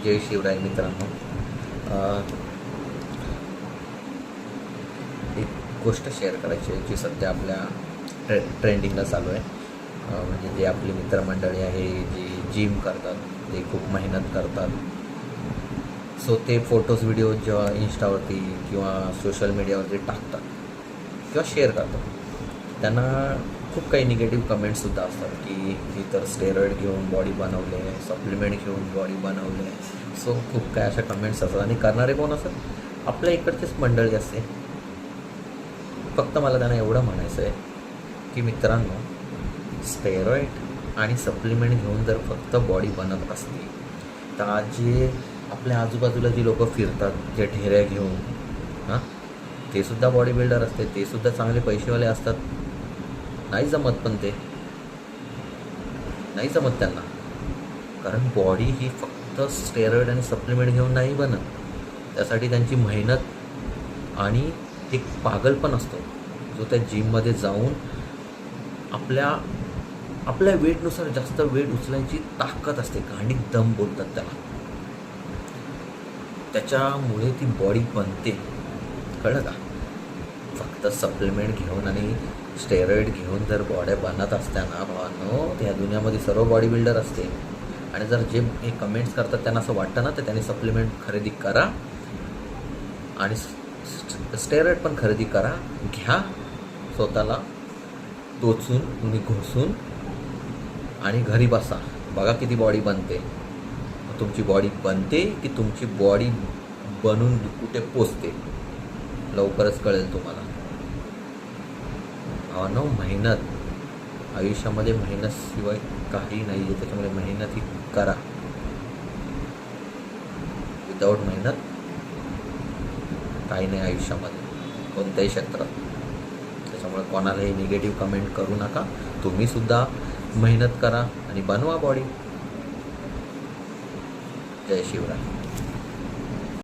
जय शिवराय मित्रांनो. एक गोष्ट शेअर करायची आहे जी सध्या आपल्या ट्रेंडिंगला चालू आहे. म्हणजे जे आपली मित्रमंडळी आहे जी जिम करतात, ते खूप मेहनत करतात. सो ते फोटोज व्हिडिओ जेव्हा इंस्टावरती किंवा सोशल मीडियावरती टाकतात किंवा शेअर करतात, त्यांना खूप काही निगेटिव्ह कमेंट्ससुद्धा असतात की मी तर स्टेरॉइड घेऊन बॉडी बनवले, सप्लिमेंट घेऊन बॉडी बनवले. सो खूप काय अशा कमेंट्स असतात आणि करणारे कोण असतात? आपल्या इकडचीच मंडळी असते. फक्त मला त्यांना एवढं म्हणायचं आहे की मित्रांनो, स्टेरॉइड आणि सप्लिमेंट घेऊन जर फक्त बॉडी बनत असती तर आज जे आपल्या आजूबाजूला जी लोकं फिरतात जे ढेऱ्या घेऊन, ते सुद्धा बॉडी बिल्डर असते, ते सुद्धा चांगले पैसेवाले असतात. नाही जमत, पण ते नाही जमत त्यांना, कारण बॉडी ही फक्त स्टेरॉइड आणि सप्लिमेंट घेऊन नाही बनत. त्यासाठी त्यांची मेहनत आणि एक पागलपण असतो जो त्या जिममध्ये जाऊन आपल्या वेटनुसार जास्त वेट उचलायची ताकद असते, घाणीत दम बोलतात त्याला. त्याच्यामुळे ती बॉडी बनते, कळलं का? फक्त सप्लिमेंट घेऊन आणि स्टेरॉइड घेऊन जर बॉड्या बनत असताना भावांनो, त्या दुनियामध्ये सर्व बॉडी बिल्डर असते. आणि जर जे हे कमेंट्स करतात त्यांना असं वाटतं ना, तर त्यांनी सप्लिमेंट खरेदी करा आणि स्टेरॉइड पण खरेदी करा, घ्या, स्वतःला टोचून तुम्ही घोसून आणि घरी बसा, बघा किती बॉडी बनते. तुमची बॉडी बनते की तुमची बॉडी बनून कुठे पोचते लवकरच कळेल तुम्हाला. भावांनो, मेहनत आयुष्यामध्ये मेहनतशिवाय काही नाही आहे. त्याच्यामुळे मेहनत ही करा. विदाऊट मेहनत काही नाही आयुष्यामध्ये, कोणत्याही क्षेत्रात. त्याच्यामुळे कोणालाही निगेटिव्ह कमेंट करू नका. तुम्हीसुद्धा मेहनत करा आणि बनवा बॉडी. जय शिवराय.